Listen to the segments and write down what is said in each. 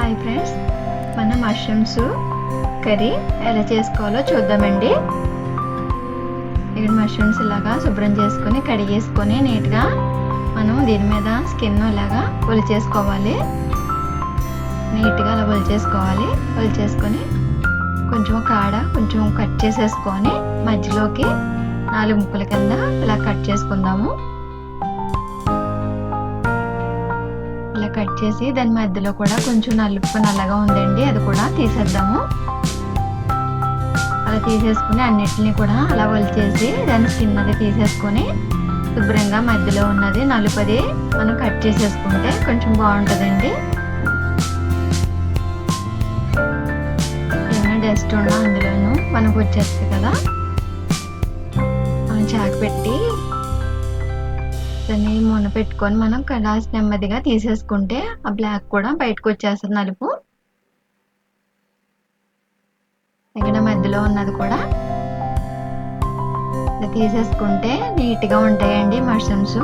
Hi friends, మన mushrooms curry ఎలా చేసుకోవాలో చూద్దామండి. ఇక్కడ మష్రూమ్స్ ఇలాగా శుభ్రం చేసుకొని కడిగేసుకొని నీట్గా మనం దీని మీద స్కిన్ ఇలాగా ఒలిచేసుకోవాలి. నీట్గా అలా ఒలిచేసుకొని కొంచెం కాడ కొంచెం కట్ చేసేసుకొని మధ్యలోకి 4 ముక్కల కింద ఇలా కట్ చేసుకుందాము. ఇలా కట్ చేసి దాని మధ్యలో కూడా కొంచెం నల్లగా ఉందండి, అది కూడా తీసేద్దాము. అలా తీసేసుకుని అన్నిటిని కూడా అలా ఒలిచేసి దాని స్కిన్ అది తీసేసుకొని శుభ్రంగా మధ్యలో ఉన్నది నలుపది మనం కట్ చేసేసుకుంటే కొంచెం బాగుంటుందండి. ఏమైనా డస్ట్ ఉన్నా అందులోనూ మనకు వచ్చేస్తుంది కదా, మనం చాకు పెట్టి దాన్ని మొన పెట్టుకొని మనం కడాసి నెమ్మదిగా తీసేసుకుంటే ఆ బ్లాక్ కూడా బయటకు వచ్చేస్తుంది, నలుపు. ఇక్కడ మధ్యలో ఉన్నది కూడా తీసేసుకుంటే నీట్గా ఉంటాయండి మష్రూమ్స్.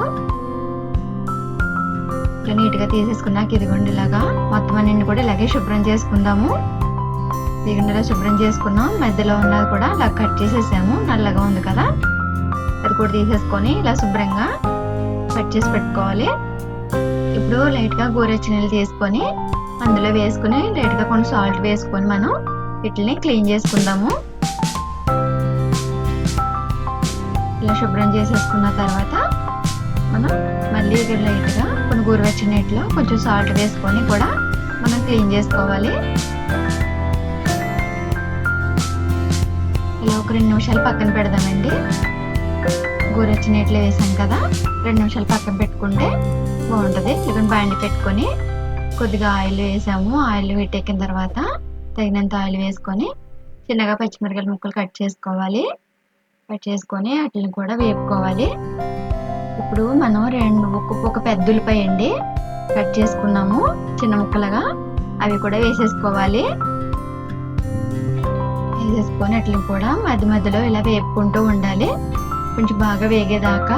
ఇలా నీట్గా తీసేసుకున్నాక ఇదిగోండి ఇలాగా మొత్తం అన్ని కూడా ఇలాగే శుభ్రం చేసుకుందాము. ఇదిగోండి ఇలా శుభ్రం చేసుకున్నాం. మధ్యలో ఉన్నది కూడా ఇలా కట్ చేసేసాము, నల్లగా ఉంది కదా, అది కూడా తీసేసుకొని ఇలా శుభ్రంగా కట్ చేసి పెట్టుకోవాలి. ఇప్పుడు లైట్గా గోరెచ్చని నీళ్ళు తీసుకొని అందులో వేసుకుని లైట్గా కొన్ని సాల్ట్ వేసుకొని మనం వీటిని క్లీన్ చేసుకుందాము. ఇలా శుభ్రం చేసేసుకున్న తర్వాత మనం మళ్ళీ ఇక్కడ లైట్గా కొన్ని గోరువెచ్చని నీటిలో కొంచెం సాల్ట్ వేసుకొని కూడా మనం క్లీన్ చేసుకోవాలి. ఇలా ఒక 2 నిమిషాలు పక్కన పెడదామండి. గోరెచ్చని నీటిలో వేసాం కదా, 2 నిమిషాలు పక్కన పెట్టుకుంటే బాగుంటుంది. ఇక బాండి పెట్టుకొని కొద్దిగా ఆయిల్ వేసాము. ఆయిల్ పెట్టెక్కిన తర్వాత తగినంత ఆయిల్ వేసుకొని చిన్నగా పచ్చిమిరపకాయల ముక్కలు కట్ చేసుకోవాలి. కట్ చేసుకొని వాటిని కూడా వేపుకోవాలి. ఇప్పుడు మనం ఒక పెద్ద ఉల్లిపాయ అండి కట్ చేసుకున్నాము చిన్న ముక్కలుగా, అవి కూడా వేసేసుకోవాలి. వేసేసుకొని వాటిని కూడా మధ్య మధ్యలో ఇలా వేపుకుంటూ ఉండాలి. కొంచెం బాగా వేగేదాకా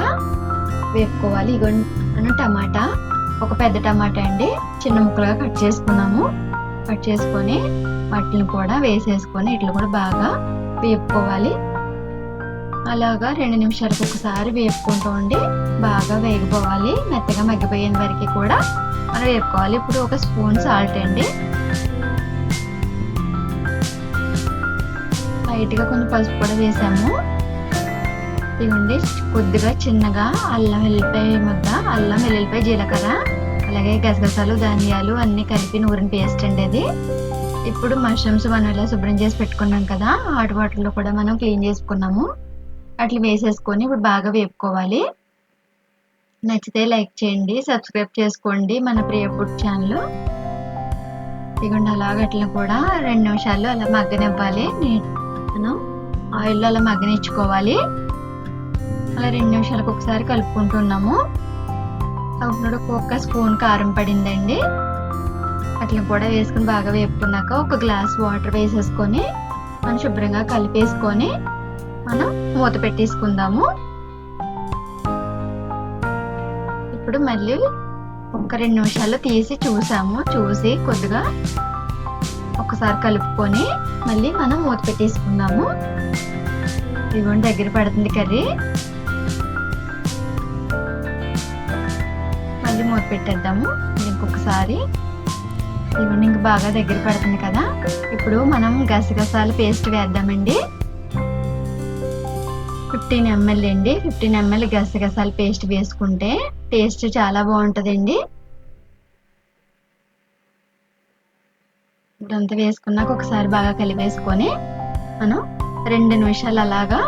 వేపుకోవాలి. ఇగో మనం టమాటా, ఒక పెద్ద టమాటా అండి చిన్న ముక్కలుగా కట్ చేసుకున్నాము. కట్ చేసుకొని వాటిని కూడా వేసేసుకొని ఇట్లా కూడా బాగా వేపుకోవాలి. అలాగా 2 నిమిషాలకు ఒకసారి వేపుకుంటూ ఉండి బాగా వేగిపోవాలి. మెత్తగా మగ్గిపోయేంత వరకు కూడా మనం వేపుకోవాలి. ఇప్పుడు ఒక స్పూన్ సాల్ట్ అండి, లైట్గా కొంచెం పసుపు కూడా వేసాము. ఇవ్వండి కొద్దిగా చిన్నగా అల్లం వెల్లుల్లిపాయ జీలకర్ర, అలాగే గసగసాలు ధనియాలు అన్నీ కలిపి నూరిన పేస్ట్ అండి అది. ఇప్పుడు మష్రూమ్స్ మనం ఇలా శుభ్రం చేసి పెట్టుకున్నాం కదా, హాట్ వాటర్లో కూడా మనం క్లీన్ చేసుకున్నాము. అట్లా వేసేసుకొని ఇప్పుడు బాగా వేపుకోవాలి. నచ్చితే లైక్ చేయండి, సబ్స్క్రైబ్ చేసుకోండి మన ప్రియ ఫుడ్ ఛానల్. ఇదిగోండి అలాగ అట్లా కూడా 2 నిమిషాలు అలా మగ్గనివ్వాలి. మనం ఆయిల్లో అలా మగ్గనిచ్చుకోవాలి. అలా 2 నిమిషాలకు ఒకసారి కలుపుకుంటున్నాము. అప్పుడు ఒక స్పూన్ కారం పడిందండి, అట్లా కూడా వేసుకుని బాగా వేపుకున్నాక ఒక గ్లాస్ వాటర్ వేసేసుకొని మనం శుభ్రంగా కలిపేసుకొని మనం మూత పెట్టేసుకుందాము. ఇప్పుడు మళ్ళీ ఒక 2 నిమిషాలు తీసి చూసి కొద్దిగా ఒకసారి కలుపుకొని మళ్ళీ మనం మూత పెట్టేసుకుందాము. ఇదిగోండి దగ్గర పడుతుంది కర్రీ, మళ్ళీ మూత పెట్టేద్దాము ఇంకొకసారి. ఇవన్నీ ఇంక బాగా దగ్గర పడుతుంది కదా, ఇప్పుడు మనం గసగసాల పేస్ట్ వేద్దామండి. 15 ml అండి, 15 ml గసగసాల పేస్ట్ వేసుకుంటే టేస్ట్ చాలా బాగుంటుందండి. ఇదంతా వేసుకున్నాక ఒకసారి బాగా కలిపేసుకొని మనం 2 నిమిషాలు అలాగా